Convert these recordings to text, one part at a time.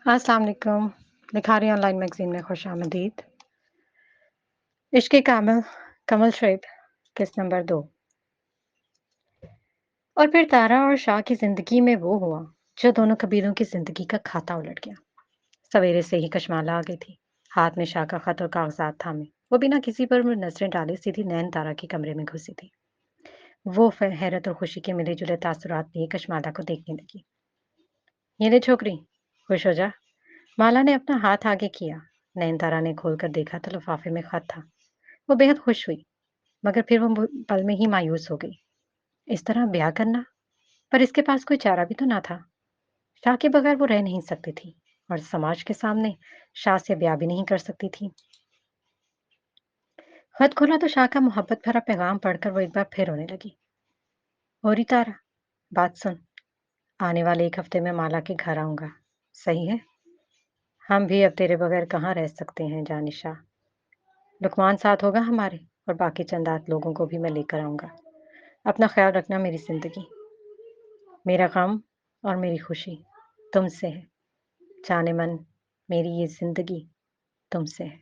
अस्सलाम वालेकुम। Likhari online magazine में खुशामदीद। इश्क़ कामिल, कमल शैब, किस्त नंबर 2। और फिर तारा और शाह की ज़िंदगी में वो हुआ, जो दोनों कबीलों की ज़िंदगी का खाता उलट गया। सवेरे से ही कशमाला आ गई थी, हाथ में शाह का ख़त और कागज़ात थामे। वो बिना किसी पर नज़रें डाले सीधी नैन तारा के कमरे में घुसी थी। वो फिर हैरत और खुशी के मिले-जुले तासुरात लिए कशमाला को देखने लगी। "ये ले छोकरी, खुश हो जा।" माला ने अपना हाथ आगे किया। नयनतारा ने खोलकर देखा तो लिफाफे में खत था। वो बेहद खुश हुई, मगर फिर वो पल में ही मायूस हो गई। इस तरह ब्याह करना, पर इसके पास कोई चारा भी तो ना था। शाह के बगैर वो रह नहीं सकती थी और समाज के सामने शाह से ब्याह भी नहीं कर सकती थी। खत खोला तो शाह का मोहब्बत भरा पैगाम पढ़कर वो एक बार फिर रोने लगी। होरी तारा, बात सुन, आने वाले 1 हफ्ते में माला के घर आऊंगा, सही है? हम भी अब तेरे बगैर कहाँ रह सकते हैं जानिशा। लुकमान साथ होगा हमारे और बाकी चंद आठ लोगों को भी मैं लेकर आऊंगा। अपना ख्याल रखना मेरी जिंदगी। मेरा गम और मेरी खुशी तुमसे है। जाने मन, मेरी ये जिंदगी तुमसे है।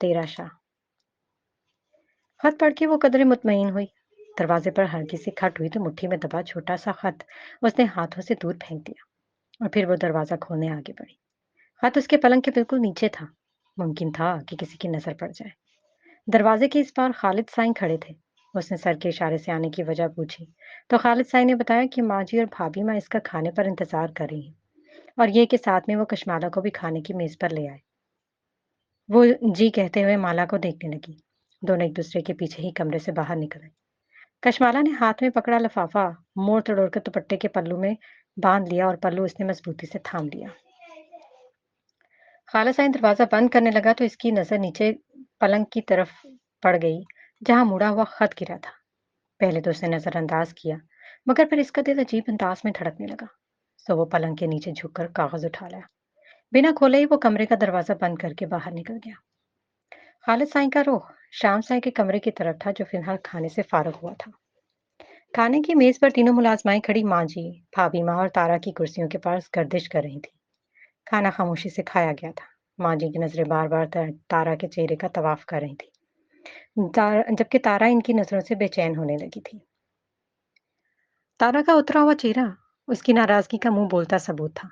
तेरा शाह। खत पढ़ के वो कदरे मुतमईन हुई। दरवाजे पर हल्की सी खट हुई तो मुट्ठी में दबा छोटा सा खत उसने हाथों से दूर फेंक दिया और फिर वो दरवाजा खोलने आगे बढ़ी। खत उसके पलंग के बिल्कुल नीचे था। मुमकिन था कि किसी की नजर पड़ जाए। दरवाजे के इस पार खालिद साईं खड़े थे। उसने सर के इशारे से आने की वजह पूछी तो खालिद साईं ने बताया कि माँ जी और भाभी माँ इसका खाने पर इंतजार कर रही हैं और ये कि साथ में वो कशमाला को भी खाने की मेज पर ले आए। वो जी कहते हुए माला को देखने लगी। दोनों एक दूसरे के पीछे ही कमरे से बाहर निकले। कशमाला ने हाथ में पकड़ा लिफाफा मोड़ तोड़ कर दुपट्टे के पल्लू में बांध लिया और पल्लू उसने मजबूती से थाम लिया। खाला साईं दरवाजा बंद करने लगा तो इसकी नजर नीचे पलंग की तरफ पड़ गई, जहां मुड़ा हुआ खत गिरा था। पहले तो उसने नजरअंदाज किया, मगर फिर इसका दिल अजीब अंदाज में धड़कने लगा। सो वो पलंग के नीचे झुककर कागज उठा लाया। बिना खोले ही वो कमरे का दरवाजा बंद करके बाहर निकल गया। खालिद साईं का रुख शाम साईं के कमरे की तरफ था, जो फिलहाल खाने से फारग हुआ था। खाने की मेज पर तीनों मुलाजमाएं खड़ी माँ जी, भाभी माँ और तारा की कुर्सियों के पास गर्दिश कर रही थी। खाना खामोशी से खाया गया था। माँ जी की नजरें बार बार तारा के चेहरे का तवाफ कर रही थी, जबकि तारा इनकी नजरों से बेचैन होने लगी थी। तारा का उतरा हुआ चेहरा उसकी नाराजगी का मुंह बोलता सबूत था।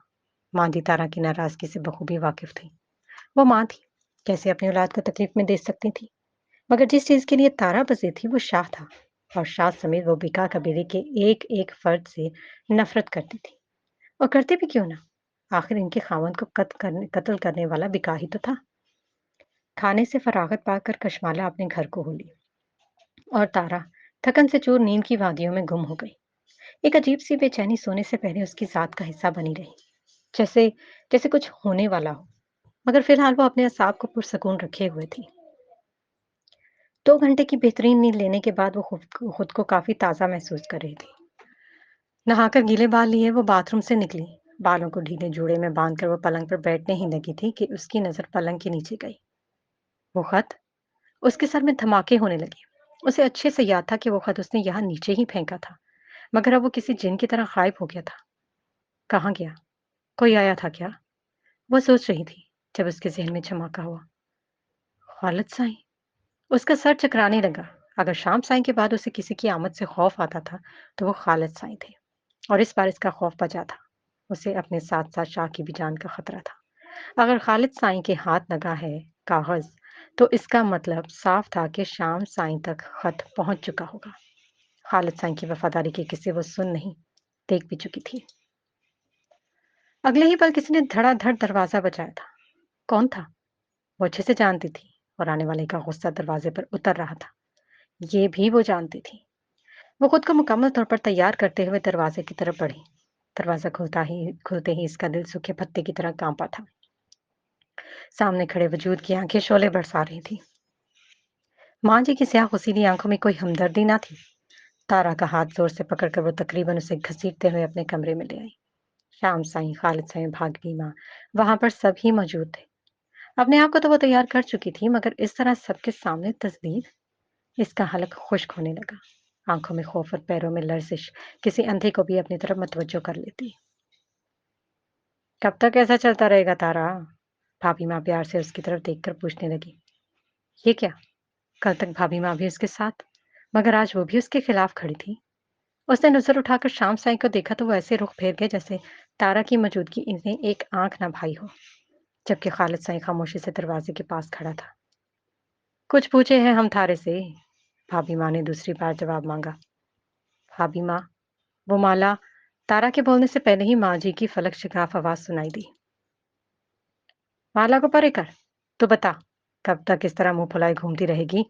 माँ जी तारा की नाराजगी से बखूबी वाकिफ थी। वो माँ थी, कैसे अपनी औलाद को तकलीफ में दे सकती थी। मगर जिस चीज के लिए तारा बसी थी वो शाह था, और शाह समेत वो बिका कबीले के एक एक फर्द से नफरत करती थी। और करती भी क्यों ना, आखिर इनके खामन को कत्ल करने वाला बिका ही तो था। खाने से फरागत पाकर कशमाला अपने घर को हुली और तारा थकन से चूर नींद की वादियों में गुम हो गई। एक अजीब सी बेचैनी सोने से पहले उसकी साथ का हिस्सा बनी रही, जैसे जैसे कुछ होने वाला हो। मगर फिलहाल वो अपने असाब को पुरसकून रखे हुए थी। 2 घंटे की बेहतरीन नींद लेने के बाद वो खुद को काफी ताज़ा महसूस कर रही थी। नहाकर गीले बाल लिए वो बाथरूम से निकली। बालों को ढीले जूड़े में बांधकर वो पलंग पर बैठने ही लगी थी कि उसकी नजर पलंग के नीचे गई। वो खत, उसके सर में धमाके होने लगे। उसे अच्छे से याद था कि वो खत उसने यहाँ नीचे ही फेंका था, मगर अब वो किसी जिन की तरह गायब हो गया था। कहाँ गया? कोई आया था क्या? वो सोच रही थी जब उसके जहन में धमाका हुआ। खालिद साईं। उसका सर चकराने लगा। अगर शाम साईं के बाद उसे किसी की आमद से खौफ आता था, तो वो खालिद साईं थे। और इस बार इसका खौफ बचा था। उसे अपने साथ साथ शाह की भी जान का खतरा था। अगर खालिद साईं के हाथ लगा है कागज, तो इसका मतलब साफ था कि शाम साईं तक खत पहुंच चुका होगा। खालिद साईं की वफादारी के किस्से वो सुन नहीं, देख भी चुकी थी। अगले ही पल किसी ने धड़ाधड़ दरवाजा बजाया था। कौन था? वो अच्छे से जानती थी, और आने वाले का गुस्सा दरवाजे पर उतर रहा था। ये भी वो जानती थी। वो खुद को मुकम्मल तौर पर तैयार करते हुए दरवाजे की तरफ बढ़ी। दरवाजा खुलते ही इसका दिल सूखे पत्ते की तरह कांपा था। सामने खड़े वजूद की आंखें शोले बरसा रही थी। माँ जी की स्याह खुसीली आंखों में कोई हमदर्दी ना थी। तारा का हाथ जोर से पकड़कर वो तकरीबन उसे घसीटते हुए अपने कमरे में ले आई। शाम साईं, खालिद साईं, भागनी माँ, वहां पर सभी मौजूद थे। अपने आप को तो वो तैयार कर चुकी थी, मगर इस तरह सबके सामने तस्दीक, इसका हलक खुश्क होने लगा। आंखों में खौफ और पैरों में लर्जिश किसी अंधे को भी अपनी तरफ मतवज्जो कर लेती। कब तक ऐसा चलता रहेगा तारा? भाभी माँ प्यार से उसकी तरफ देखकर पूछने लगी। ये क्या? कल तक भाभी माँ भी उसके साथ, मगर आज वो भी उसके खिलाफ खड़ी थी। उसने नजर उठाकर शाम साई को देखा तो वो ऐसे रुख फेर गए जैसे तारा की मौजूदगी इन्हें एक आंख ना भाई हो, जबकि खालिद साई खामोशी से दरवाजे के पास खड़ा था। कुछ पूछे हैं हम थारे से? भाभी माँ ने दूसरी बार जवाब मांगा। भाभी माँ, वो माला। तारा के बोलने से पहले ही माँ जी की फलक शिकाफ आवाज सुनाई दी। माला को परे कर। तो बता, कब तक इस तरह मुंह फुलाए घूमती रहेगी?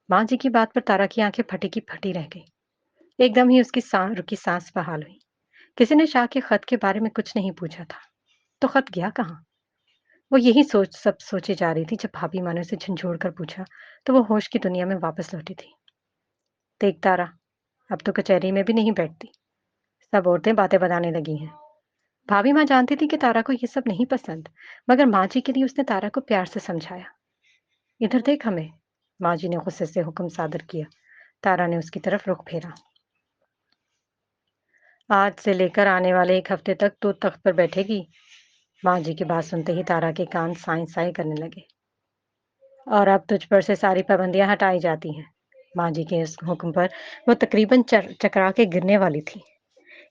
माँ जी की बात पर तारा की आंखें फटी की फटी रह गई। एकदम ही उसकी रुकी सांस बहाल हुई। किसी ने शाह के खत के बारे में कुछ नहीं पूछा था, तो खत गया कहाँ? वो यही सब सोचे जा रही थी जब भाभी माँ ने उसे झंझोड़ कर पूछा, तो वो होश की दुनिया में वापस लौटी थी। देख तारा, अब तो कचहरी में भी नहीं बैठती, सब औरतें बातें बनाने लगी हैं। भाभी माँ जानती थी कि तारा को ये सब नहीं पसंद, मगर माँ जी के लिए उसने तारा को प्यार से समझाया। इधर देख हमें, माँ जी ने गुस्से से हुक्म सादर किया। तारा ने उसकी तरफ रुख फेरा। आज से लेकर आने वाले एक हफ्ते तक तू तख्त पर बैठेगी। माँ जी की बात सुनते ही तारा के कान साई साई करने लगे। और अब तुझ पर से सारी पाबंदियां हटाई जाती हैं। माँ जी के इस हुक्म पर वो तकरीबन चकरा के गिरने वाली थी।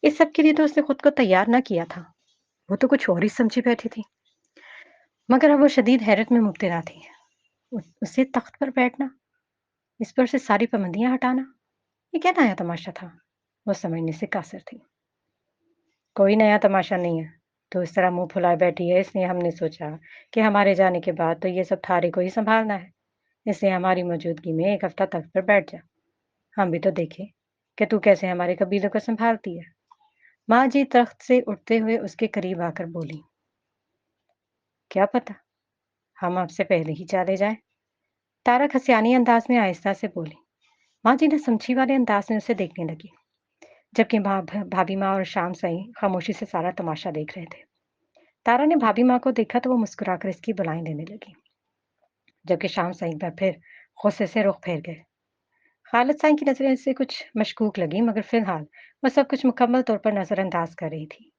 इस सब के लिए तो उसने खुद को तैयार ना किया था। वो तो कुछ और ही समझी बैठी थी। मगर अब वो शदीद हैरत में मुब्तला थी। उसे तख्त पर बैठना, इस पर से सारी पाबंदियां हटाना, ये क्या नया तमाशा था? वो समझने से कासिर थी। कोई नया तमाशा नहीं है। तो इस तरह मुंह फुलाए बैठी है, इसलिए हमने सोचा कि हमारे जाने के बाद तो ये सब थारे को ही संभालना है। इसलिए हमारी मौजूदगी में एक हफ्ता तख्त पर बैठ जा। हम भी तो देखें कि तू कैसे हमारे कबीले को संभालती है। माँ जी तख्त से उठते हुए उसके करीब आकर बोली। क्या पता, हम आपसे पहले ही चले जाएं। तारा खसियानी अंदाज में आहिस्ता से बोली। माँ जी ने समझी वाले अंदाज में उसे देखने लगी, जबकि भाभी माँ और शाम सई खामोशी से सारा तमाशा देख रहे थे। तारा ने भाभी माँ को देखा तो वो मुस्कुराकर इसकी बुलाएं लेने लगी, जबकि शाम सई एक बार फिर गुस्से से रुख फेर गए। खालिद साईं की नजरें इससे कुछ मशकूक लगी, मगर फिलहाल वह सब कुछ मुकम्मल तौर पर नजरअंदाज कर रही थी।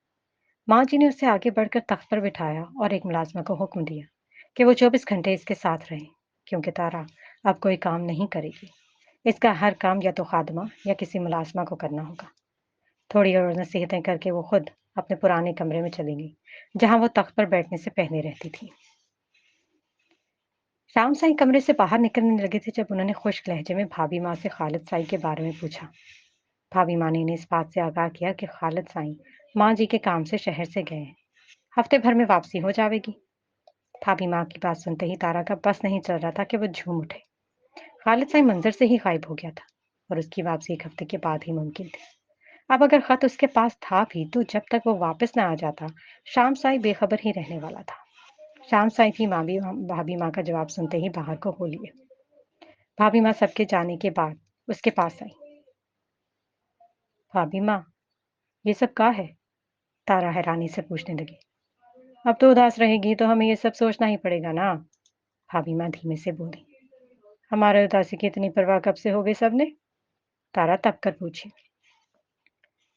माँ जी ने उसे आगे बढ़कर तख्त पर बिठाया और एक मुलाजमा को हुक्म दिया कि वो 24 घंटे इसके साथ रहे, क्योंकि तारा अब कोई काम नहीं करेगी। इसका हर काम या तो खादमा या किसी मुलाजमा को करना होगा। थोड़ी और नसीहतें करके वो खुद अपने पुराने कमरे में चली गई, जहां वो तख्त पर बैठने से पहले रहती थी। शाम साई कमरे से बाहर निकलने लगे थे जब उन्होंने खुश्क लहजे में भाभी माँ से खालिद साई के बारे में पूछा। भाभी माँ ने इन्हें इस बात से आगाह किया कि खालिद साई माँ जी के काम से शहर से गए हैं, हफ्ते भर में वापसी हो जाएगी। भाभी माँ की बात सुनते ही तारा का बस नहीं चल रहा था कि वो झूम उठे। खालिद साई मंजर से ही गायब हो गया था और उसकी वापसी एक हफ्ते के बाद ही मुमकिन थी। अब अगर खत उसके पास था भी तो जब तक वो वापस ना आ जाता, शाम साई बेखबर ही रहने वाला था। शाम साई की माँ भी भाभी माँ का जवाब सुनते ही बाहर को हो लिए। भाभी माँ सबके जाने के बाद उसके पास आई। भाभी माँ, ये सब क्या है? तारा हैरानी से पूछने लगी। अब तो उदास रहेगी तो हमें ये सब सोचना ही पड़ेगा ना। भाभी माँ धीमे से बोली। हमारे उदासी की इतनी परवाह कब से हो गई सबने? तारा तप कर पूछी।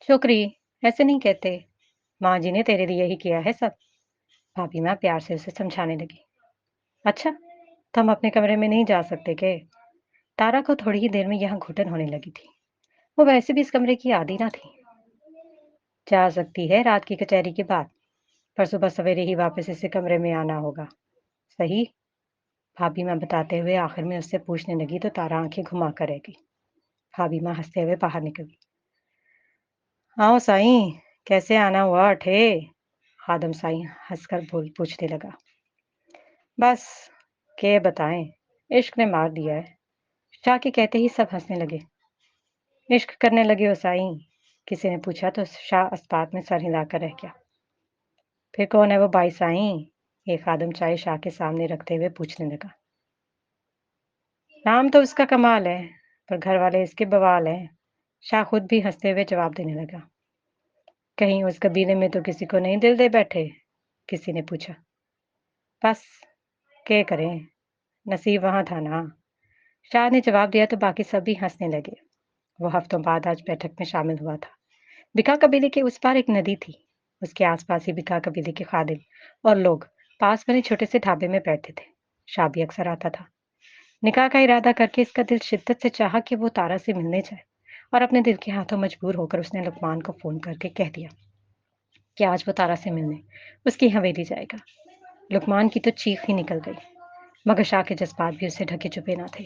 छोकरी, ऐसे नहीं कहते। माँ जी ने तेरे लिए ही किया है सब। भाभी माँ प्यार से उसे समझाने लगी। अच्छा, तो हम अपने कमरे में नहीं जा सकते के? तारा को थोड़ी ही देर में यहाँ घुटन होने लगी थी। वो वैसे भी इस कमरे की आदी ना थी। जा सकती है रात की कचहरी के बाद, पर सुबह सवेरे ही वापस इसी कमरे में आना होगा। सही? भाभी माँ बताते हुए आखिर में उससे पूछने लगी तो तारा आंखें घुमा कर रह गई। भाभी माँ हंसते हुए बाहर निकल गई। आओ साईं, कैसे आना हुआ अठे? खादम साईं हंसकर बोल पूछने लगा। बस, के बताएं, इश्क ने मार दिया है। शाह के कहते ही सब हंसने लगे। इश्क करने लगे हो साईं? किसी ने पूछा तो शाह अस्पात में सर हिलाकर रह गया। फिर कौन है वो बाई साईं? एक खादम चाय शाह के सामने रखते हुए पूछने लगा। नाम तो उसका कमाल है, पर घर वाले इसके बवाल हैं। शाह खुद भी हंसते हुए जवाब देने लगा। कहीं उस कबीले में तो किसी को नहीं दिल दे बैठे? किसी ने पूछा। बस, क्या करें, नसीब वहां था ना। शाह ने जवाब दिया तो बाकी सब भी हंसने लगे। वो हफ्तों बाद आज बैठक में शामिल हुआ था। बिका कबीले के उस पार एक नदी थी। اس کے آس پاس ہی بکا قبیلے کے خادم اور لوگ پاس بنے چھوٹے سے ڈھابے میں بیٹھتے تھے۔ شاہ بھی اکثر آتا تھا۔ نکاح کا ارادہ کر کے اس کا دل شدت سے چاہا کہ وہ تارا سے ملنے جائے، اور اپنے دل کے ہاتھوں مجبور ہو کر اس نے لقمان کو فون کر کے کہہ دیا کہ آج وہ تارا سے ملنے اس کی حویلی جائے گا۔ لقمان کی تو چیخ ہی نکل گئی، مگر شاہ کے جذبات بھی اسے ڈھکے چھپے نہ تھے۔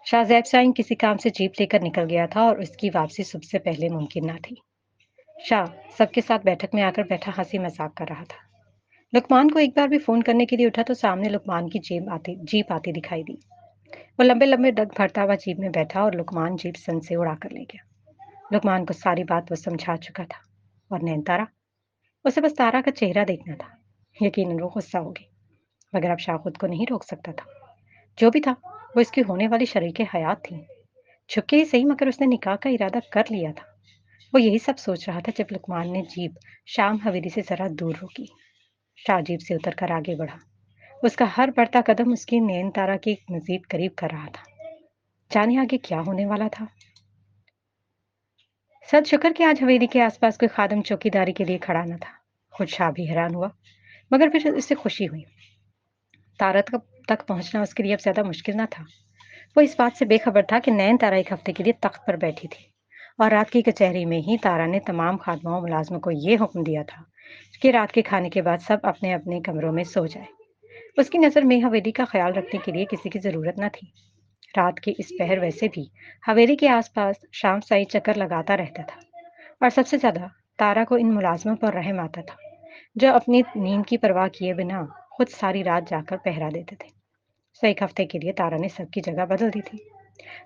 شاہ زیب سائن کسی کام سے جیپ لے کر نکل گیا تھا اور اس کی واپسی صبح سے پہلے ممکن نہ تھی۔ شاہ سب کے ساتھ بیٹھک میں آ کر بیٹھا ہنسی مذاق کر رہا تھا۔ لقمان کو ایک بار بھی فون کرنے کے لیے اٹھا تو سامنے لقمان کی جیپ آتی دکھائی دی۔ وہ لمبے لمبے ڈگ بھرتا ہوا جیپ میں بیٹھا اور لقمان جیپ سن سے اڑا کر لے گیا۔ لقمان کو ساری بات وہ سمجھا چکا تھا، اور نین تارا، اسے بس تارا کا چہرہ دیکھنا تھا۔ یقیناً وہ غصہ ہوگی، مگر اب شاہ خود کو نہیں روک سکتا تھا۔ جو بھی تھا وہ اس کی ہونے والی شریک حیات تھی۔ چھپ کے ہی صحیح، مگر اس نے نکاح کا ارادہ کر لیا تھا۔ وہ یہی سب سوچ رہا تھا جب لقمان نے جیپ شام حویلی سے ذرا دور روکی۔ شاہ جیپ سے اتر کر آگے بڑھا۔ اس کا ہر بڑھتا قدم اس کی نین تارا کی مزید قریب کر رہا تھا۔ جانے آگے کیا ہونے والا تھا۔ سد شکر کہ آج حویلی کے آس پاس کوئی خادم چوکی داری کے لیے کھڑا نہ تھا۔ خود شاہ بھی حیران ہوا، مگر پھر اس سے خوشی ہوئی۔ تارا تک پہنچنا اس کے لیے اب زیادہ مشکل نہ تھا۔ وہ اس بات سے بے خبر تھا کہ نین تارا ایک ہفتے کے لیے تخت پر بیٹھی تھی، اور رات کی کچہری میں ہی تارا نے تمام خادموں اور ملازموں کو یہ حکم دیا تھا کہ رات کے کھانے کے بعد سب اپنے اپنے کمروں میں سو جائیں۔ اس کی نظر میں حویلی کا خیال رکھنے کے لیے کسی کی ضرورت نہ تھی۔ رات کے اس پہر ویسے بھی حویلی کے آس پاس شام سائی چکر لگاتا رہتا تھا، اور سب سے زیادہ تارا کو ان ملازموں پر رحم آتا تھا جو اپنی نیند کی پرواہ کیے بنا خود ساری رات جا کر پہرا دیتے تھے۔ ایک ہفتے کے لیے تارا نے سب کی جگہ بدل دی تھی۔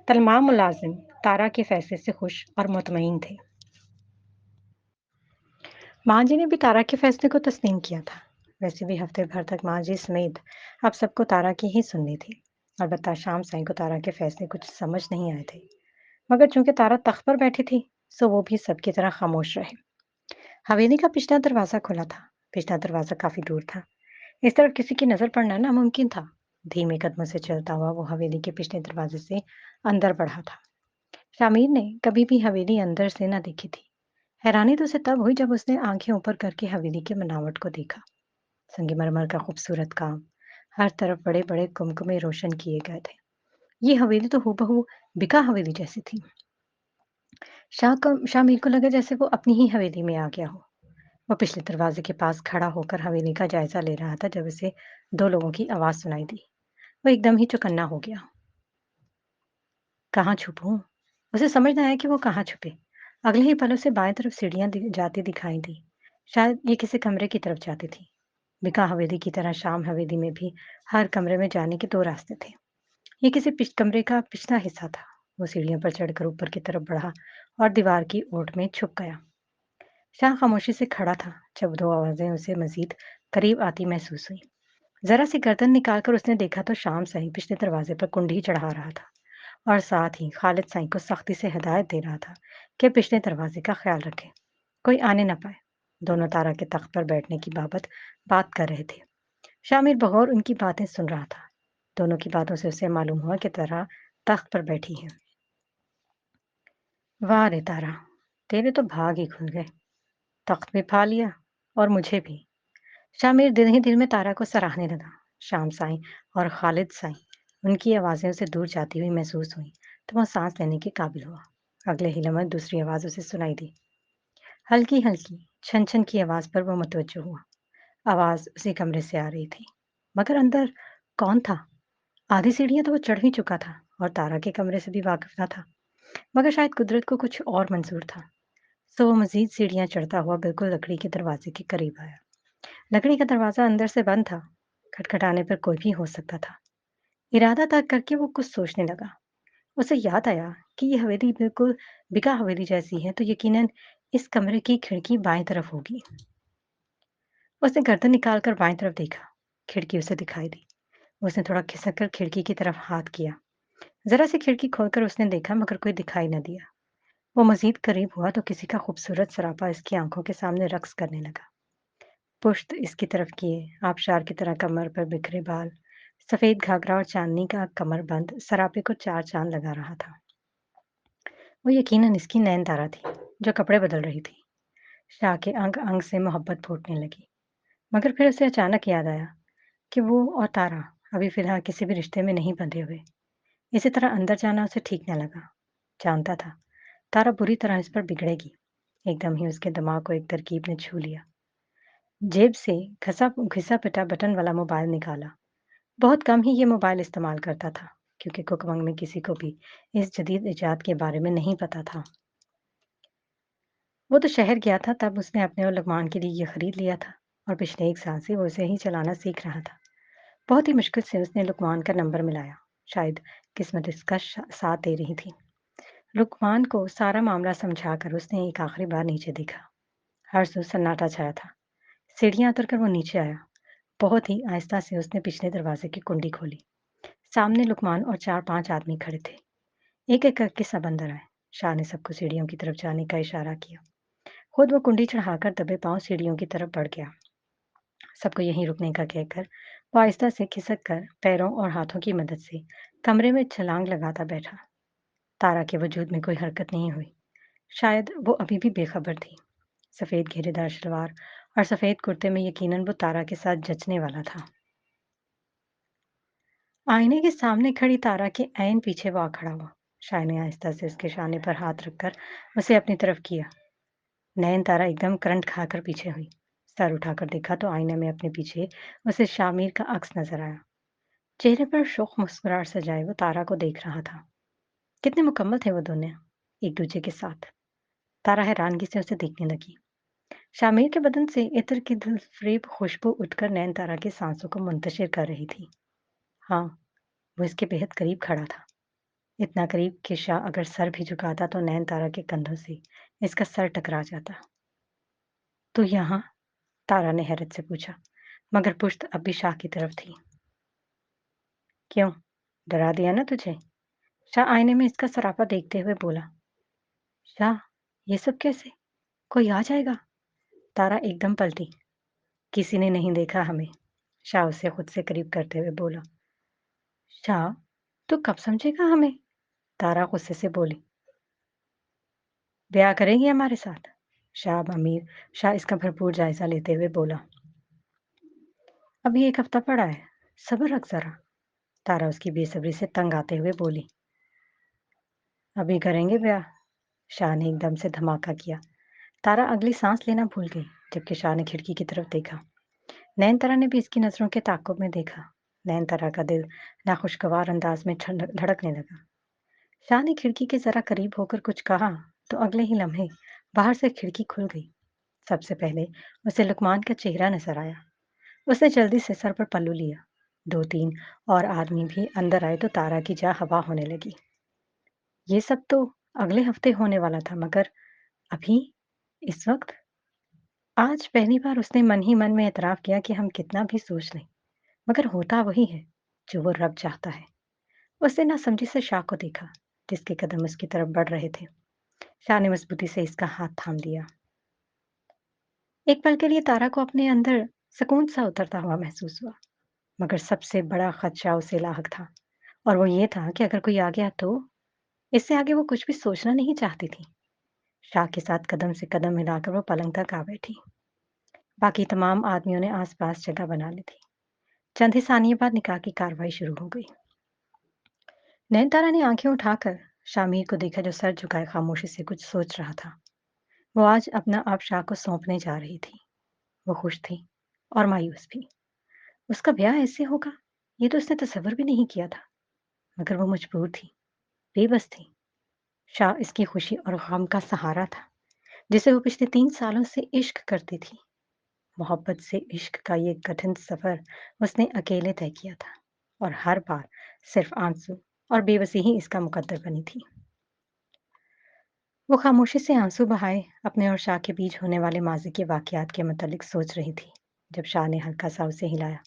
تمام ملازم تارا کے فیصلے سے خوش اور مطمئن تھے۔ ماں جی نے بھی تارا کے فیصلے کو تسلیم کیا تھا۔ ویسے بھی ہفتے بھر تک ماں جی سمیت اب سب کو تارا کی ہی سننی تھی۔ البتہ شام سائیں کو تارا کے فیصلے کچھ سمجھ نہیں آئے تھے، مگر چونکہ تارا تخت پر بیٹھی تھی سو وہ بھی سب کی طرح خاموش رہے۔ حویلی کا پچھلا دروازہ کھلا تھا۔ پچھلا دروازہ کافی دور تھا، اس طرف کسی کی نظر پڑنا ناممکن تھا۔ دھیمے قدموں سے چلتا ہوا وہ حویلی کے پچھلے دروازے سے اندر بڑھا تھا۔ شامیر نے کبھی بھی حویلی اندر سے نہ دیکھی تھی۔ حیرانی تو اسے تب ہوئی جب اس نے آنکھیں اوپر کر کے حویلی کے بناوٹ کو دیکھا۔ سنگ مرمر کا خوبصورت کام، ہر طرف بڑے بڑے کمکمے روشن کیے گئے تھے۔ یہ حویلی تو ہو بہو بکا حویلی جیسی تھی۔ شاہ میر کو لگا جیسے وہ اپنی ہی حویلی میں آ گیا ہو۔ وہ پچھلے دروازے کے پاس کھڑا ہو کر حویلی کا جائزہ لے رہا تھا جب اسے دو لوگوں کی آواز سنائی دی۔ وہ ایک دم ہی چوکنا ہو گیا۔ کہاں چھپوں؟ اسے سمجھ نہ آیا کہ وہ کہاں چھپے۔ اگلے ہی پل اسے بائیں طرف سیڑھیاں جاتی دکھائی دی۔ شاید یہ کسی کمرے کی طرف جاتی تھی۔ بکا حویلی کی طرح شام حویلی میں بھی ہر کمرے میں جانے کے دو راستے تھے۔ یہ کسی کمرے کا پچھلا حصہ تھا۔ وہ سیڑھیوں پر چڑھ کر اوپر کی طرف بڑھا اور دیوار کی اوٹ میں چھپ گیا۔ شاہ خاموشی سے کھڑا تھا جب دو آوازیں اسے مزید قریب آتی محسوس ہوئی۔ ذرا سی گردن نکال کر اس نے دیکھا تو شام سائیں پچھلے دروازے پر کنڈی چڑھا رہا تھا، اور ساتھ ہی خالد سائیں کو سختی سے ہدایت دے رہا تھا کہ پچھلے دروازے کا خیال رکھے، کوئی آنے نہ پائے۔ دونوں تارا کے تخت پر بیٹھنے کی بات کر رہے تھے۔ شامیر بغور ان کی باتیں سن رہا تھا۔ دونوں کی باتوں سے اسے معلوم ہوا کہ تارا تخت پر بیٹھی ہے۔ واہ رے تارا، تیرے تو بھاگ ہی کھل گئے، تخت بھی پھا لیا اور مجھے بھی۔ شامیر دل ہی دل میں تارا کو سراہنے لگا۔ شام سائیں اور خالد سائیں ان کی آوازیں اسے دور جاتی ہوئی محسوس ہوئی تو وہ سانس لینے کے قابل ہوا۔ اگلے ہی لمحے دوسری آواز اسے سنائی دی، ہلکی ہلکی چھن چھن کی آواز پر وہ متوجہ ہوا۔ آواز اسی کمرے سے آ رہی تھی، مگر اندر کون تھا؟ آدھی سیڑھیاں تو وہ چڑھ ہی چکا تھا اور تارا کے کمرے سے بھی واقف نہ تھا، مگر شاید قدرت کو کچھ اور منظور تھا۔ سو وہ مزید سیڑھیاں چڑھتا ہوا بالکل لکڑی کے دروازے کے قریب آیا۔ لکڑی کا دروازہ اندر سے بند تھا، کھٹکھٹانے پر کوئی بھی ہو سکتا تھا۔ ارادہ ترک کر کے وہ کچھ سوچنے لگا۔ اسے یاد آیا کہ یہ حویلی بالکل بکا حویلی جیسی ہے تو یقیناً اس کمرے کی کھڑکی بائیں طرف ہوگی۔ اس نے گردن نکال کر بائیں طرف دیکھا، کھڑکی اسے دکھائی دی۔ اس نے تھوڑا کھسک کر کھڑکی کی طرف ہاتھ کیا۔ ذرا سی کھڑکی کھول کر اس نے دیکھا، مگر کوئی دکھائی نہ دیا۔ وہ مزید قریب ہوا تو کسی کا خوبصورت سراپا اس کی آنکھوں کے سامنے رقص کرنے لگا۔ پشت اس کی طرف کیے، آبشار کی طرح کمر پر بکھرے بال، سفید گھاگرا اور چاندنی کا کمر بند سراپے کو چار چاند لگا رہا تھا۔ وہ یقیناً اس کی نین تارا تھی جو کپڑے بدل رہی تھی۔ शाह के अंग-अंग से मोहब्बत फूटने लगी। मगर फिर उसे अचानक याद आया कि वो और तारा अभी फ़िलहाल किसी भी रिश्ते में नहीं बंधे हुए। इसी तरह अंदर जाना उसे ठीक न लगा। जानता था, तारा बुरी तरह इस पर बिगड़ेगी। एकदम ही उसके दिमाग को एक तरकीब ने छू लिया। जेब से घिसा-पिटा बटन वाला मोबाइल निकाला। बहुत कम ही ये मोबाइल इस्तेमाल करता था, क्योंकि कुकवंग में किसी को भी इस जदीद इजाद के बारे में नहीं पता था। वो तो शहर गया था तब उसने अपने और लुकमान के लिए ये खरीद लिया था और पिछले 1 साल से वो इसे ही चलाना सीख रहा था। बहुत ही मुश्किल से उसने लुकमान का नंबर मिलाया। शायद किस्मत इसका साथ दे रही थी। लुकमान को सारा मामला समझाकर उसने एक आखिरी बार नीचे देखा। हर सू सन्नाटा छाया था। सीढ़ियां उतरकर वो नीचे आया। बहुत ही आहिस्ता से उसने पिछले दरवाजे की कुंडी खोली। सामने लुकमान और 4-5 आदमी खड़े थे। एक-एक करके सब अंदर आए। शाह ने सबको सीढ़ियों की तरफ जाने का इशारा किया। खुद वो कुंडी चढ़ाकर दबे पांव सीढ़ियों की तरफ बढ़ गया। सबको यहीं रुकने का कहकर वो आहिस्ता से खिसक कर पैरों और हाथों की मदद से कमरे में छलांग लगाता बैठा। तारा के वजूद में कोई हरकत नहीं हुई। शायद वो अभी भी बेखबर थी। सफेद घेरेदार शलवार और सफेद कुर्ते में यकीनन वो तारा के साथ जचने वाला था। आईने के सामने खड़ी तारा के ऐन पीछे वो आ खड़ा हुआ। शाह ने आहिस्ता से उसके शाने पर हाथ रखकर उसे अपनी तरफ किया। नयन तारा एकदम करंट खाकर पीछे हुई। सर उठाकर देखा तो आईने में अपने पीछे उसे शामिर का अक्स नजर आया। चेहरे पर शोख मुस्कुराहट सजाए वो तारा को देख रहा था। कितने मुकम्मल थे वो दोनों एक दूजे के साथ। तारा हैरानगी से उसे देखने लगी। शामिर के बदन से इत्र की दिलफरेब खुशबू उठकर नैन तारा की सांसों को मुंतशिर कर रही थी। हाँ, वो इसके बेहद करीब खड़ा था। इतना करीब कि शाह अगर सर भी झुकाता तो नैन तारा के कंधों से इसका सर टकरा जाता। तो यहाँ? तारा ने हैरत से पूछा, मगर पुश्त अब भी शाह की तरफ थी। क्यों? डरा दिया ना तुझे? शाह आईने में इसका सरापा देखते हुए बोला। शाह, ये सब कैसे? कोई आ जाएगा? तारा एकदम पलटी। किसी ने नहीं देखा हमें। शाह उसे खुद से करीब करते हुए बोला। शाह, तू कब समझेगा हमें? तारा गुस्से से बोली। ब्याह करेंगी हमारे साथ? शाह इसका भरपूर जायजा लेते हुए बोला। अभी 1 हफ्ता पड़ा है, सब्र रख जरा। तारा उसकी बेसब्री से तंग आते हुए बोली। अभी करेंगे ब्याह? शाह ने एकदम से धमाका किया। तारा अगली सांस लेना भूल गई, जबकि शाह ने खिड़की की तरफ देखा। नयनतारा ने भी इसकी नजरों के ताक़ुब में देखा। नयनतारा का दिल नाखुशगवार अंदाज में धड़कने लगा। शाह ने खिड़की के जरा करीब होकर कुछ कहा, तो अगले ही लम्हे बाहर से खिड़की खुल गई। सबसे पहले उसे लुकमान का चेहरा नजर आया। उसने जल्दी से सर पर पल्लू लिया। 2-3 और आदमी भी अंदर आए तो तारा की जा हवा होने लगी। ये सब तो अगले हफ्ते होने वाला था, मगर अभी, इस वक्त? आज पहली बार उसने मन ही मन में एतराफ किया कि हम कितना भी सोच लें, मगर होता वही है जो वो रब चाहता है। उसने नासमझी से शाह को देखा, जिसके कदम उसकी तरफ बढ़ रहे थे। शाह ने मजबूती से इसका हाथ थाम लिया। एक पल के लिए तारा को अपने अंदर सुकून सा उतरता हुआ महसूस हुआ, मगर सबसे बड़ा खदशा उसे लाहक था, और वो ये था कि अगर कोई आ गया तो? इससे आगे वो कुछ भी सोचना नहीं चाहती थी। शाह के साथ कदम से कदम मिलाकर वो पलंग तक आ बैठी। बाकी तमाम आदमियों ने आसपास जगह बना ली थी। चंद ही सानिये बाद निकाह की कार्रवाई शुरू हो गई। नयनतारा ने आंखें उठाकर शामिर को देखा, जो सर झुकाए खामोशी से कुछ सोच रहा था। वो आज अपना आप शाह को सौंपने जा रही थी। वो खुश थी और मायूस भी। उसका ब्याह ऐसे होगा, ये तो उसने तसव्वुर भी नहीं किया था। मगर वो मजबूर थी, बेबस थी। शाह इसकी खुशी और गम का सहारा था, जिसे वो पिछले 3 सालों से इश्क करती थी। मोहब्बत से इश्क का ये कठिन सफर उसने अकेले तय किया था, और हर बार सिर्फ आंसू और बेबसी ही इसका मुकद्दर बनी थी। वो खामोशी से आंसू बहाए अपने और शाह के बीच होने वाले माजी के वाकयात के मुतालिक सोच रही थी, जब शाह ने हल्का सा उसे हिलाया।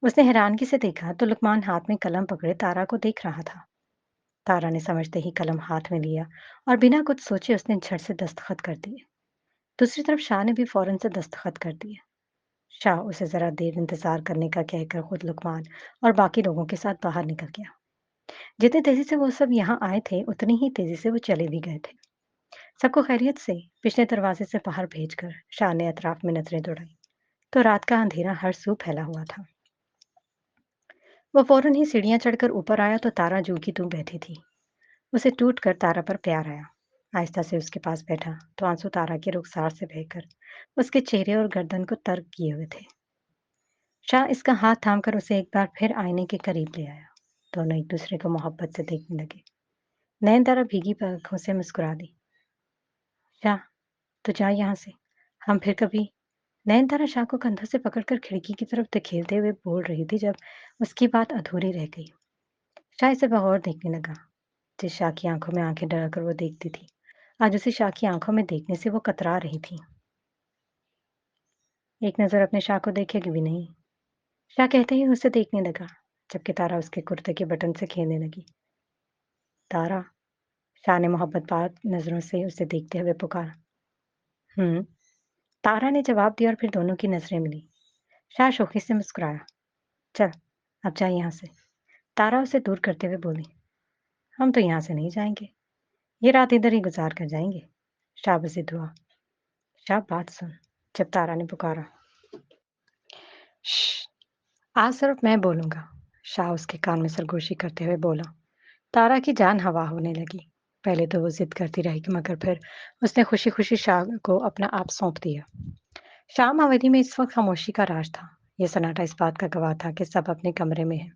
उसने हैरानगी से देखा तो लुकमान हाथ में कलम पकड़े तारा को देख रहा था। तारा ने समझते ही कलम हाथ में लिया और बिना कुछ सोचे उसने झट से दस्तखत कर दिए। दूसरी तरफ शाह ने भी फौरन से दस्तखत कर दिए। शाह उसे जरा देर इंतजार करने का कहकर खुद लुकमान और बाकी लोगों के साथ बाहर निकल गया। जितनी तेजी से वो सब यहाँ आए थे, उतनी ही तेजी से वो चले भी गए थे। सबको खैरियत से पिछले दरवाजे से बाहर भेजकर शाह ने अतराफ में नजरें दौड़ाई तो रात का अंधेरा हर सू फैला हुआ था। वो फौरन ही सीढ़ियां चढ़कर ऊपर आया तो तारा जू की तू बैठी थी। उसे टूट कर तारा पर प्यार आया। आहिस्ता से उसके पास बैठा तो आंसू तारा के रुखसार से बहकर उसके चेहरे और गर्दन को तर्क किए हुए थे। शाह इसका हाथ थामकर उसे एक बार फिर आईने के करीब ले आया। दोनों एक दूसरे को मोहब्बत से देखने लगे। नयन तारा भीगी आंखों से मुस्कुरा दी। शाह, तो जा यहाँ से, हम फिर कभी। नयनतारा शाह को कंधों से पकड़कर खिड़की की तरफ धकेलते हुए बोल रही थी जब उसकी बात अधूरी रह गई। शाह इसे बगौर देखने लगा। जिस शाह की आंखों में आंखें डराकर वो देखती थी, आज उसी शाह की आंखों में देखने से वो कतरा रही थी। एक नजर अपने शाह को देखेगी भी नहीं, शाह कहते ही उसे देखने लगा, जबकि तारा उसके कुर्ते के बटन से खेलने लगी। तारा, शाह ने मोहब्बत बात नजरों से उसे देखते हुए पुकारा। हम्म। तारा ने जवाब दिया और फिर दोनों की नजरें मिली। शाह शोखी से मुस्कुराया। चल, अब जा यहाँ से। तारा उसे दूर करते हुए बोली। हम तो यहाँ से नहीं जाएंगे, ये रात इधर ही गुजार कर जाएंगे। शाह से दुआ। शाह बात सुन, जब तारा ने पुकारा। "श्श, आज सिर्फ मैं बोलूंगा। शाह उसके कान में सरगोशी करते हुए बोला। तारा की जान हवा होने लगी। पहले तो वो जिद करती रही मगर फिर उसने खुशी खुशी शाह को अपना आप सौंप दिया। शाम अवधि में इस वक्त खामोशी का राज था। यह सन्नाटा इस बात का गवाह था कि सब अपने कमरे में है।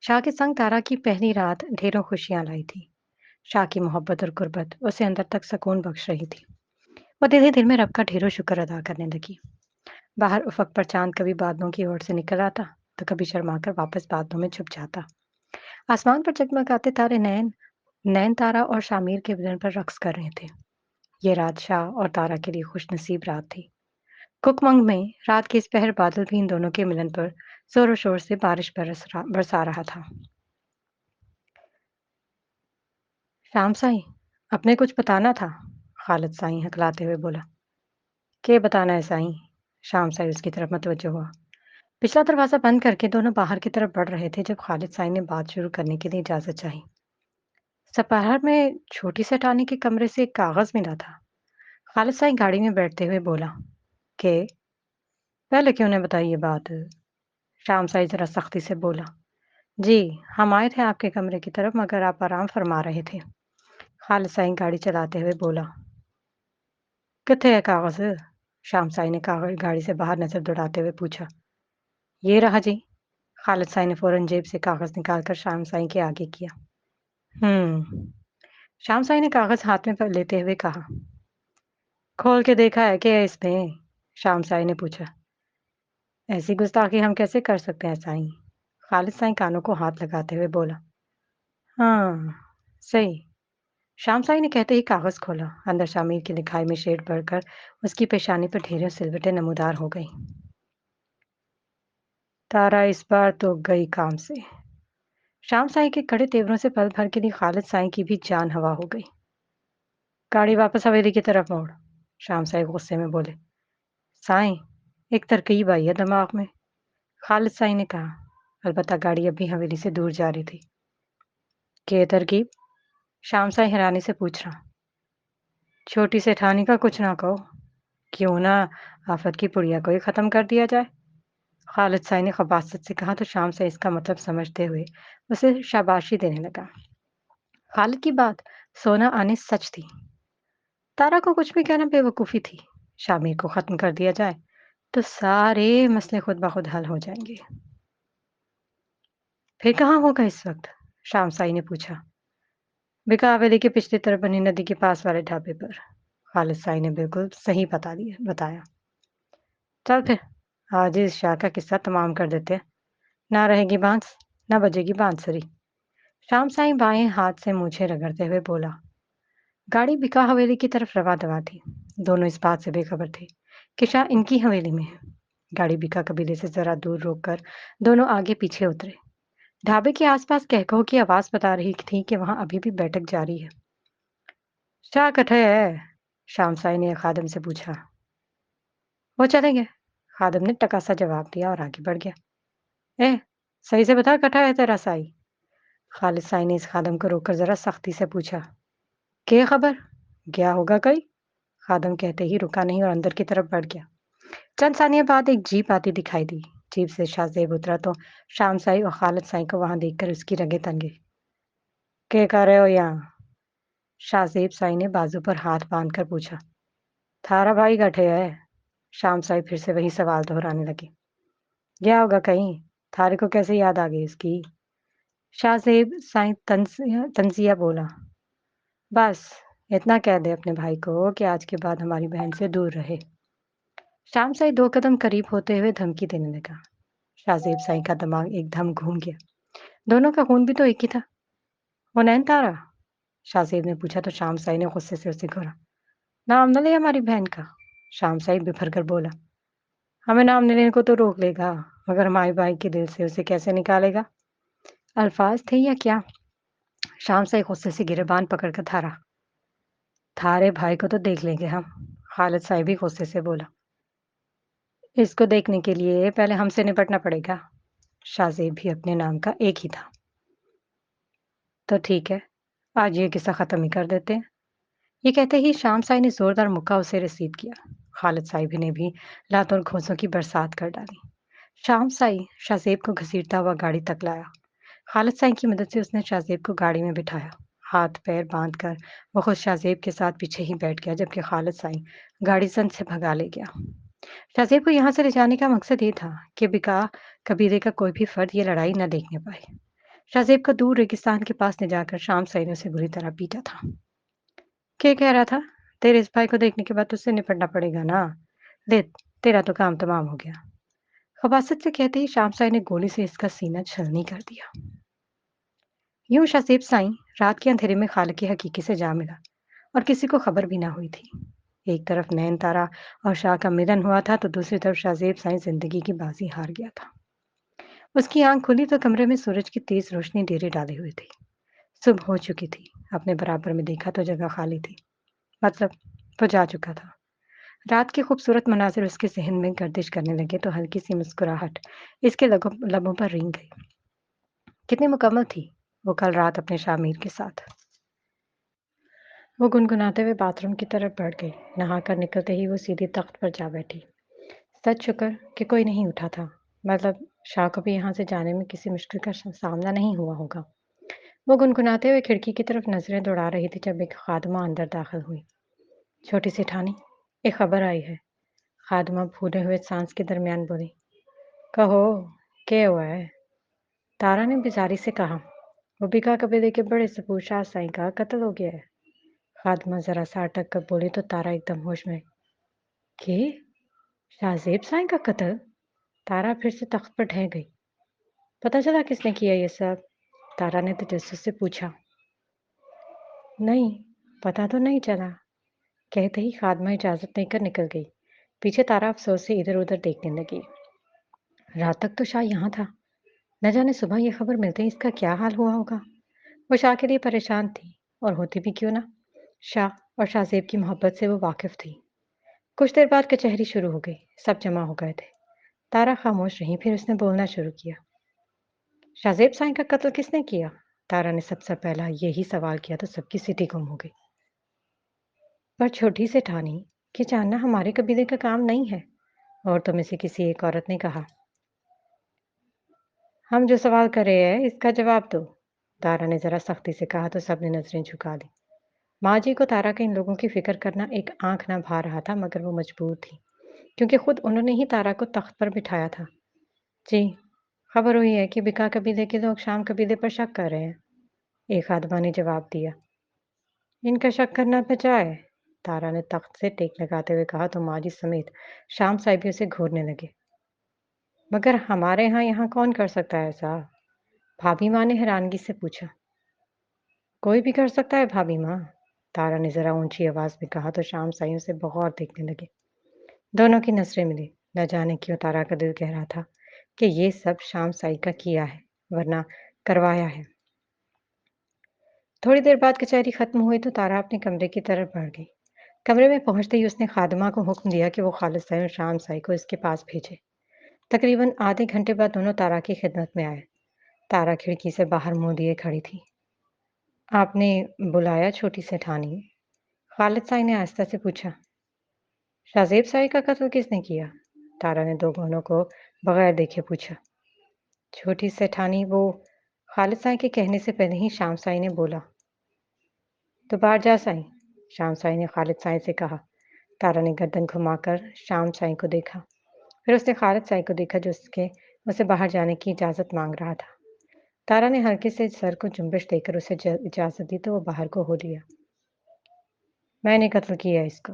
शाह के संग तारा की पहली रात ढेरों खुशियां लाई थी। शाह की मोहब्बत और गुर्बत उसे अंदर तक सुकून बख्श रही थी। वो धीरे दिल में रब का ढेरों शुक्र अदा करने लगी। बाहर उफक पर चांद कभी बादलों की ओर से निकल आता तो कभी शर्माकर वापस बादलों में छुप जाता। आसमान पर जगमगाते तारे नैन नैन तारा और शामिर के बदन पर रक्स कर रहे थे। ये रात शाह और तारा के लिए खुश नसीब रात थी। कुकमंग में रात के इस पहर बादल भी इन दोनों के मिलन पर जोरों शोर से बारिश बरसा रहा था। शाम साईं, अपने कुछ बताना था, खालिद साईं हकलाते हुए बोला। के बताना है साईं? शाम साईं उसकी तरफ मतवज्जो हुआ। पिछला दरवाजा बंद करके दोनों बाहर की तरफ बढ़ रहे थे जब खालिद साईं ने बात शुरू करने के लिए इजाजत चाही। सपहर में छोटी सेठानी के कमरे से एक कागज मिला था। खालिद साईं गाड़ी में बैठते हुए बोला। के पहले क्यों ने बताई ये बात? शाम साईं जरा सख्ती से बोला। जी, हम आए थे आपके कमरे की तरफ मगर आप आराम फरमा रहे थे। खालिद साईं गाड़ी चलाते हुए बोला। किथे है कागज? शाम साई ने गाड़ी से बाहर नजर दौड़ाते हुए पूछा। ये रहा जी। खालिद साई ने फौरन जेब से कागज निकालकर शाम साई के आगे किया। हम्म। शाम साई ने कागज हाथ में लेते हुए कहा। खोल के देखा है क्या इसमें? शाम साई ने पूछा। ऐसी गुस्ताखी हम कैसे कर सकते हैं साई? खालिद साई कानों को हाथ लगाते हुए बोला। हाँ, सही। शाम साई ने कहते ही कागज खोला। अंदर शामिर की लिखाई में शेड बढ़कर उसकी पेशानी पर ढेरों सिलवटें नमूदार हो गई। तारा इस बार तो गई काम से। शाम साई के कड़े तेवरों से पल भर के लिए खालिद साई की भी जान हवा हो गई। गाड़ी वापस हवेली की तरफ मोड़। शाम साई गुस्से में बोले। साई, एक तरकीब आई है दिमाग में। खालिद साई ने कहा। अलबत्ता गाड़ी अब भी हवेली से दूर जा रही थी। के तरकीब? शाम साई हैरानी से पूछ रहा। छोटी सेठानी का कुछ ना कहो। क्यों ना आफत की पुड़िया को ही खत्म कर दिया जाए। खालिद साई ने खबासत से कहा तो शाम साई इसका मतलब समझते हुए उसे शाबाशी देने लगा। खालिद की बात सोना आने सच थी। तारा को कुछ भी कहना बेवकूफ़ी थी। शामिर को ख़त्म कर दिया जाए तो सारे मसले खुद ब खुद हल हो जाएंगे। फिर कहाँ होगा इस वक्त? शाम साई ने पूछा। बिका हवेली के पिछली तरफ बनी नदी के पास वाले ढाबे पर। खालिद साई ने बिल्कुल सही बताया। चल फिर आज ही इस शाह का किस्सा तमाम कर देते हैं। ना रहेगी बांस, ना बजेगी बांसुरी। शाम साई बाएं हाथ से मूछें रगड़ते हुए बोला। गाड़ी बिका हवेली की तरफ रवा दवा थी। दोनों इस बात से बेखबर थे कि शाह इनकी हवेली में है। गाड़ी बिका कबीले से जरा दूर रोककर दोनों आगे पीछे उतरे। ढाबे के आसपास कहकहो की आवाज बता रही थी कि वहां अभी भी बैठक जारी है। शाह कठे है? शाम साई ने खादिम से पूछा। वो चले गए। खादिम ने टका सा जवाब दिया और आगे बढ़ गया। ए, सही से बता कठा है तेरा साई? खालिद साई ने इस खादिम को रोककर जरा सख्ती से पूछा। के खबर? गया होगा कहीं? खादम कहते ही रुका नहीं और अंदर की तरफ बढ़ गया। चंद सानिया बाद एक जीप आती दिखाई दी। जीप से शाहजेब उतरा तो शाम साई और खालिद साई को वहां देखकर उसकी रगे तंग गई। क्या कर रहे हो यहाँ? शाहजेब साई ने बाजू पर हाथ बांधकर पूछा। थारा भाई गठे है। शाम साई फिर से वही सवाल दोहराने लगे। गया होगा कहीं? थारे को कैसे याद आ गई इसकी? शाहजेब साई तंजिया बोला। बस इतना कह दे अपने भाई को कि आज के बाद हमारी बहन से दूर रहे। शाम साई 2 कदम करीब होते हुए धमकी देने लगा। शाहजेब साई का दिमाग एकदम घूम गया। दोनों का खून भी तो एक ही था। वो नैन तारा? शाहजेब ने पूछा तो शाम साई ने गुस्से से उसे घूरा। नाम न ले हमारी बहन का। शाम साई बिफर कर बोला। हमें नाम लेने को तो रोक लेगा, मगर हमारे भाई के दिल से उसे कैसे निकालेगा? अल्फाज थे या क्या? शाम साई गुस्से से गिरेबान पकड़कर थारा। थारे भाई को तो देख लेंगे हम। खालिद साई भी गुस्से से बोला। इसको देखने के लिए पहले हमसे निपटना पड़ेगा। शाहजेब भी अपने नाम का एक ही था। तो ठीक है, आज ये किस्सा खत्म ही कर देते हैं। ये कहते ही शाम साई ने जोरदार मुक्का उसे रसीद किया। खालिद साहिब ने भी लातों और घूंसों की बरसात कर डाली। शाम साई शाहजेब को घसीटता हुआ गाड़ी तक लाया। खालिद साई की मदद से उसने शाहजेब को गाड़ी में बिठाया। हाथ पैर बांधकर वो खुद शाहजेब के साथ पीछे ही बैठ गया, जबकि खालिद साई गाड़ी सन से भगा ले गया। शाहजेब को यहाँ से ले जाने का मकसद ये था कि बिका कबीले का कोई भी फर्द ये लड़ाई न देखने पाए। शाहजेब को दूर रेगिस्तान के पास ले जाकर शाम साई ने उसे बुरी तरह पीटा था। क्या कह रहा था? तेरे इस भाई को देखने के बाद तुझसे निपटना पड़ेगा ना? ले, तेरा तो काम तमाम हो गया। खबासत से कहते ही शाम साई ने गोली से इसका सीना छलनी कर दिया। यूं शसीब साई रात के अंधेरे में खाल की हकीकी से जा मिला और किसी को खबर भी ना हुई थी। एक तरफ नैन तारा और शाह का मिलन हुआ था तो दूसरी तरफ शाहजेब साई जिंदगी की बाजी हार गया था। उसकी आंख खुली तो कमरे में सूरज की तेज रोशनी डेरे डाले हुए थी। सुबह हो चुकी थी। अपने बराबर में देखा तो जगह खाली थी। मतलब वो जा चुका था। रात के खूबसूरत मनाज़िर उसके ज़हन में गर्दिश करने लगे तो हल्की-सी मुस्कुराहट इसके लबों पर रेंग गई। कितनी मुकम्मल थी वो कल रात अपने शामिर के साथ। वो गुनगुनाते हुए बाथरूम की तरफ बढ़ गई। नहाकर निकलते ही वो सीधी तख्त पर जा बैठी। सच शुक्र कि कोई नहीं उठा था। मतलब शाह को भी यहाँ से जाने में किसी मुश्किल का सामना नहीं हुआ होगा। वो गुनगुनाते हुए खिड़की की तरफ नज़रें दौड़ा रही थी जब एक खादमा अंदर दाखिल हुई। छोटी सी ठानी, एक खबर आई है। खादमा फूले हुए सांस के दरमियान बोली। कहो, क्या हुआ है? तारा ने बेजारी से कहा। वो बिका कबीले के बड़े सपूत शाह साईं का कत्ल हो गया है। खादमा जरा सा अटक कर बोली तो तारा एकदम होश में। के? शाहजेब साईं का कत्ल? तारा फिर से तख्त पर ढह गई। पता चला किसने किया ये सब? तारा ने तजस्सुस से पूछा। नहीं, पता तो नहीं चला। कहते ही खादमा इजाजत देकर निकल गई। पीछे तारा अफसोस से इधर उधर देखने लगी। रात तक तो शाह यहाँ था। न जाने सुबह ये खबर मिलते ही इसका क्या हाल हुआ होगा। वो शाह के लिए परेशान थी और होती भी क्यों ना। शाह और शाहजेब की मोहब्बत से वो वाकिफ थी। कुछ देर बाद कचहरी शुरू हो गई। सब जमा हो गए थे। तारा खामोश रही, फिर उसने बोलना शुरू किया। शाहजेब साईं का कत्ल किसने किया? तारा ने सबसे पहला यही सवाल किया तो सबकी सीटी गुम हो गई। पर छोटी से ठानी कि जानना हमारे कबीले का काम नहीं है। और तो में से किसी एक औरत ने कहा। हम जो सवाल कर रहे हैं इसका जवाब दो। तारा ने जरा सख्ती से कहा तो सबने नजरें झुका दी। माँ जी को तारा के इन लोगों की फिक्र करना एक आंख ना भा रहा था, मगर वो मजबूर थी क्योंकि खुद उन्होंने ही तारा को तख्त पर बिठाया था। जी, खबर हुई है कि बिका कबीले के लोग शाम कबीले पर शक कर रहे हैं। एक आदमा ने जवाब दिया। इनका शक करना बचाए। तारा ने तख्त से टेक लगाते हुए कहा तो माँ जी समेत शाम साहब भी उसे घूरने लगे। मगर हमारे यहाँ कौन कर सकता है ऐसा? भाभी माँ ने हैरानगी से पूछा। कोई भी कर सकता है भाभी माँ। तारा ने जरा ऊंची आवाज में कहा तो शाम साइयों से बगौर देखने लगे। दोनों की नजरें मिली। न जाने क्यों तारा का दिल कह रहा था कि ये सब शाम साई का किया है, वरना करवाया है। थोड़ी देर बाद कचहरी खत्म हुई तो तारा अपने कमरे की तरफ बढ़ गई। कमरे में पहुंचते ही उसने खादमा को हुक्म दिया कि वो खालिद साई और शाम साई को इसके पास भेजे। तकरीबन आधे घंटे बाद दोनों तारा की खिदमत में आए। तारा खिड़की से बाहर मुंह दिए खड़ी थी। आपने बुलाया छोटी सेठानी? खालिद साई ने आहिस्ता से पूछा। शाज़ेब साई का कत्ल किसने किया? तारा ने दो बहनों को बगैर देखे पूछा। छोटी सेठानी वो खालिद साई के कहने से पहले ही शाम साई ने बोला। तो बाहर जा साई, शाम साई ने खालिद साई से कहा। तारा ने गर्दन घुमाकर शाम साई को देखा। फिर उसने खालिद साई को देखा जो उसे बाहर जाने की इजाज़त मांग रहा था। तारा ने हल्के से सर को जुम्बिश देकर उसे इजाज़त दी तो वो बाहर को हो लिया। मैंने कत्ल किया इसको,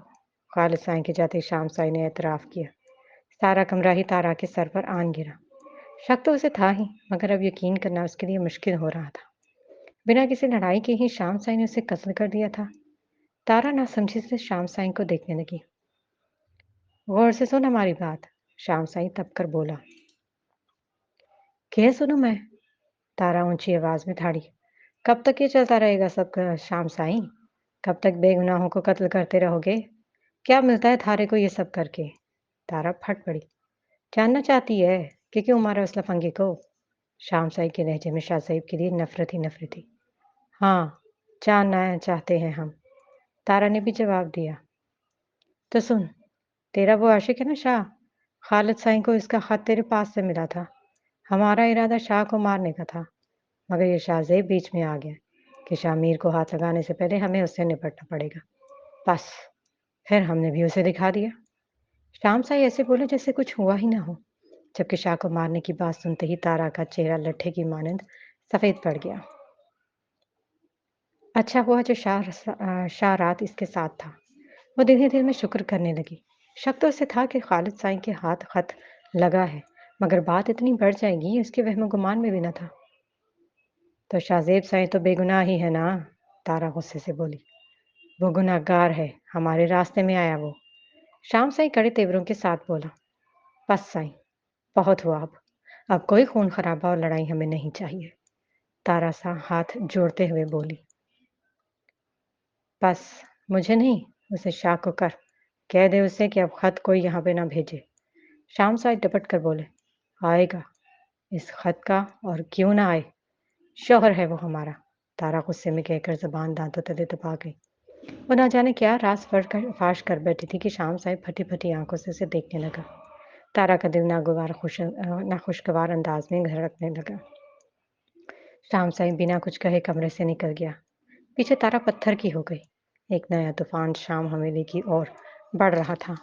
खालिद साई के जाते शाम साई ने एतराफ़ किया। सारा कमरा ही तारा के सर पर आन गिरा। शक तो उसे था ही, मगर अब यकीन करना उसके लिए मुश्किल हो रहा था। बिना किसी लड़ाई के ही शाम साई ने उसे कत्ल कर दिया था। तारा नासमझी से शाम साई को देखने लगी। गौर से सुन हमारी बात, शाम साई तप कर बोला। क्या सुनूं मैं? तारा ऊंची आवाज में ठाड़ी। कब तक ये चलता रहेगा सब शाम साई? कब तक बेगुनाहों को कत्ल करते रहोगे? क्या मिलता है थारे को ये सब करके? तारा फट पड़ी। जानना चाहती है कि क्यों मारा उस लफंगे को? शाम साई के लहजे में शाहज़ेब के लिए नफरत ही नफरत थी। हाँ, जानना चाहते हैं हम, तारा ने भी जवाब दिया। तो सुन, तेरा वो आशिक है ना शाह, खालिद साई को इसका खत तेरे पास से मिला था। हमारा इरादा शाह को मारने का था, मगर ये शाहज़ेब बीच में आ गया कि शाह मीर को हाथ लगाने से पहले हमें उससे निपटना पड़ेगा। बस, फिर हमने भी उसे दिखा दिया। शाम साई ऐसे बोले जैसे कुछ हुआ ही ना हो, जबकि शाह को मारने की बात सुनते ही तारा का चेहरा लट्ठे की मानंद सफ़ेद पड़ गया। अच्छा हुआ जो शाह रात इसके साथ था। वो दिन ही दिल में शुक्र करने लगी। शक तो उसे था कि खालिद साईं के हाथ खत लगा है, मगर बात इतनी बढ़ जाएगी उसके वहमो गुमान में भी न था। तो शाहज़ेब साईं तो बेगुनाह ही है ना? तारा गुस्से से बोली। वो गुनहगार है, हमारे रास्ते में आया वो। शाम साईं कड़े तेवरों के साथ बोला। बस साईं, बहुत हुआ अब। अब कोई खून खराबा और लड़ाई हमें नहीं चाहिए। तारा सा हाथ जोड़ते हुए बोली। बस, मुझे नहीं, उसे शाह को कर। कह दे उसे कि अब खत कोई यहाँ पे ना भेजे। शाम साई डपट कर बोले। आएगा इस खत का, और क्यों ना आए, शौहर है वो हमारा। तारा गुस्से में कहकर जबान दांतों तले दबा गई। वो ना जाने क्या राज फाश कर बैठी थी कि शाम साई फटी फटी आंखों से उसे देखने लगा। तारा का दिल नाखुशगवार अंदाज में धड़कने लगा। शाम साई बिना कुछ कहे कमरे से निकल गया। पीछे तारा पत्थर की हो गई। एक नया तूफान शाम हवेली की ओर बढ़ रहा था।